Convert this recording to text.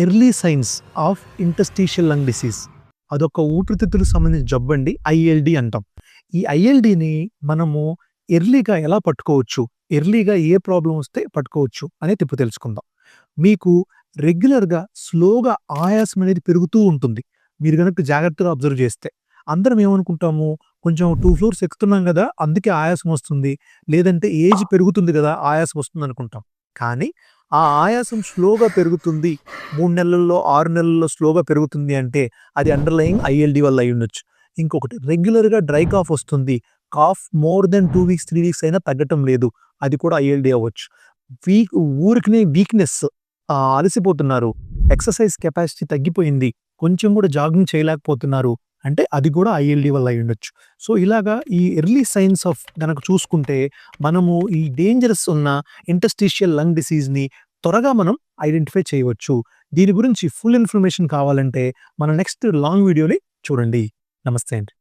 Early science of interstitial lung disease. అదొక ఊపిరితిత్తులకు సంబంధించిన జబ్బండి. ILD అంటాం. ఈ ఐఎల్డిని మనము ఎర్లీగా ఎలా పట్టుకోవచ్చు, ఎర్లీగా ఏ ప్రాబ్లం వస్తే పట్టుకోవచ్చు అనేది ఇప్పుడు తెలుసుకుందాం. మీకు రెగ్యులర్గా స్లోగా ఆయాసం అనేది పెరుగుతూ ఉంటుంది. మీరు గనక జాగ్రత్తగా అబ్జర్వ్ చేస్తే అందరం ఏమనుకుంటాము, కొంచెం 2 ఫ్లోర్స్ ఎక్కుతున్నాం కదా అందుకే ఆయాసం వస్తుంది, లేదంటే ఏజ్ పెరుగుతుంది కదా ఆయాసం వస్తుంది అనుకుంటాం. కానీ ఆ ఆయాసం స్లోగా పెరుగుతుంది, 3 నెలల్లో 6 నెలల్లో స్లోగా పెరుగుతుంది అంటే అది అండర్లయింగ్ ఐఎల్డి వల్ల అయి ఉండొచ్చు. ఇంకొకటి, రెగ్యులర్గా డ్రై కాఫ్ వస్తుంది, cough more than 2 weeks 3 weeks అయినా తగ్గటం లేదు, అది కూడా ఐఎల్డి అవ్వచ్చు. ఊరికనే వీక్నెస్, అలసిపోతున్నారు, ఎక్సర్సైజ్ కెపాసిటీ తగ్గిపోయింది, కొంచెం కూడా జాగింగ్ చేయలేకపోతున్నారు అంటే అది కూడా ఐఎల్డి వల్ల అయి ఉండొచ్చు. సో ఇలాగా ఈ ఎర్లీ సైన్స్ ఆఫ్ గనక చూసుకుంటే మనము ఈ డేంజరస్ ఉన్న ఇంటర్స్టిషియల్ లంగ్ డిసీజ్ని త్వరగా మనం ఐడెంటిఫై చేయవచ్చు. దీని గురించి ఫుల్ ఇన్ఫర్మేషన్ కావాలంటే మన నెక్స్ట్ లాంగ్ వీడియోని చూడండి. నమస్తే అండి.